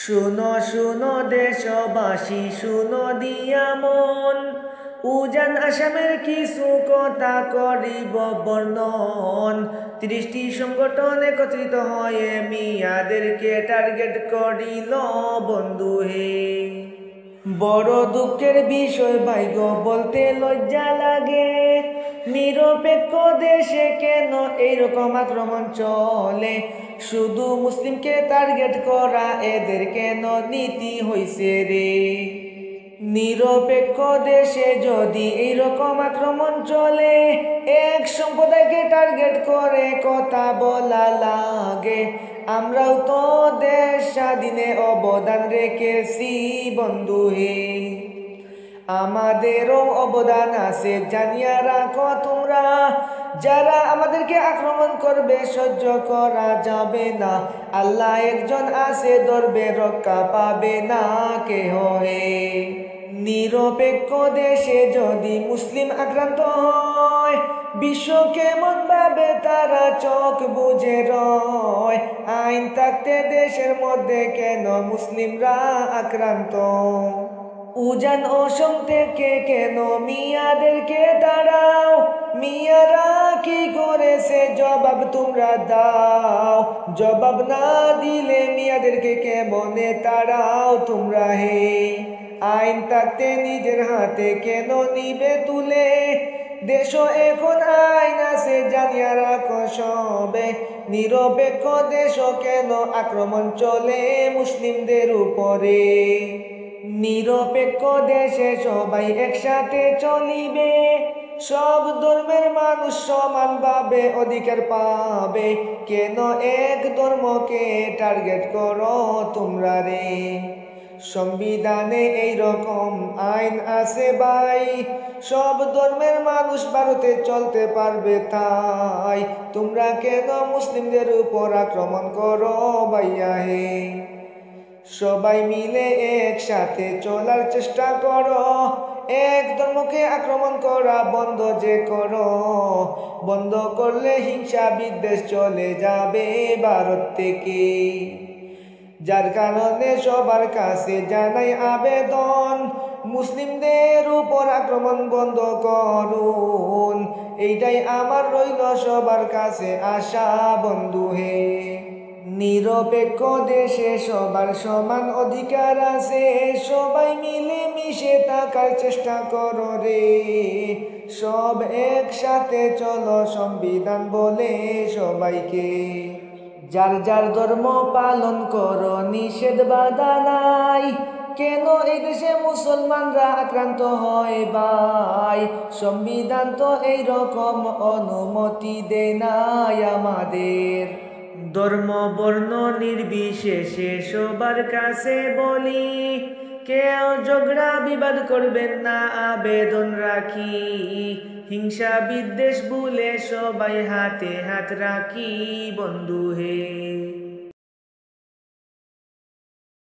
শুনো শুনো দেশবাসী, শুনো দিয়া মন, উজান আসামের কিছু কথা করিব বর্ণন। ৩০টি সংগঠন একত্রিত হয়ে মিয়াদেরকে টার্গেট করিল বন্ধু হে। বড় দুঃখের বিষয় ভাইগ, বলতে লজ্জা লাগে, নিরপেক্ষ দেশে কেন এইরকম আক্রমণ চলে? শুধু মুসলিমকে টার্গেট করা এদের কেন নীতি হইছে রে? নিরপেক্ষ দেশে যদি এইরকম আক্রমণ চলে, এক সম্প্রদায়কে টার্গেট করে কথা বলা লাগে। আমরাও তো দেশ স্বাধীনে অবদান রেখেছি বন্ধু হে, আমাদেরও অবদান আছে জানিয়া রাখো তোমরা। যারা আমাদেরকে আক্রমণ করবে সহ্য করা যাবে না, আল্লাহ একজন আছে ধরবে, রক্ষা পাবে না কেহ হে। নিরপেক্ষ দেশে যদি মুসলিম আক্রান্ত হয়, বিশ্ব কেমন ভাবে তারা চোখ বুজে রয়। আইন থাকতে দেশের মধ্যে কেন মুসলিমরা আক্রান্ত? উজান অসম থেকে কেন মিয়াদেরকে দাঁড়াও? মিয়ারা কি করেছে জবাব তোমরা দাও। জবাব না দিলে মিয়াদেরকে কেমনে তাড়াও তোমরা হে? আইন থাকতে নিজের হাতে কেন নিবে তুলে? দেশ এখন আইন আছে জানিয়া রাখো সবে। নিরপেক্ষ দেশ কেন আক্রমণ চলে মুসলিমদের উপরে? নিরপেক্ষ দেশে সবাই একসাথে চলিবে, সব ধর্মের মানুষ সমানভাবে অধিকার পাবে। কেন এক ধর্মকে টার্গেট করো তোমরা রে? সংবিধানে এইরকম আইন আছে ভাই, সব ধর্মের মানুষ ভারতে চলতে পারবে তাই। তোমরা কেন মুসলিমদের উপর আক্রমণ করো ভাইয়া হে? সবাই মিলে একসাথে চলার চেষ্টা করো, এক ধর্মকে আক্রমণ করা বন্ধ যে করো। বন্ধ করলে হিংসা বিদ্বেষ চলে যাবে ভারত থেকে। যার কারণে সবার কাছে জানাই আবেদন, মুসলিমদের উপর আক্রমণ বন্ধ করুন। এইটাই আমার রইল সবার কাছে আশা বন্ধু হে। নিরপেক্ষ দেশে সবার সমান অধিকার আছে, সবাই মিলে মিশে থাকার চেষ্টা করো রে। সব একসাথে চলো সংবিধান বলে সবাইকে। যার যার ধর্ম পালন করো, নিষেধ বাধা নাই। কেন এই দেশে মুসলমানরা আক্রান্ত হয় ভাই? সংবিধান তো এইরকম অনুমতি দেয় নাই আমাদের। ধর্ম বর্ণ নির্বিশেষে সবার কাছে বলি, কেউ ঝগড়া বিবাদ করবেন না আবেদন রাখি। হিংসা বিদ্বেষ ভুলে সবাই হাতে হাত রাখি বন্ধু হে।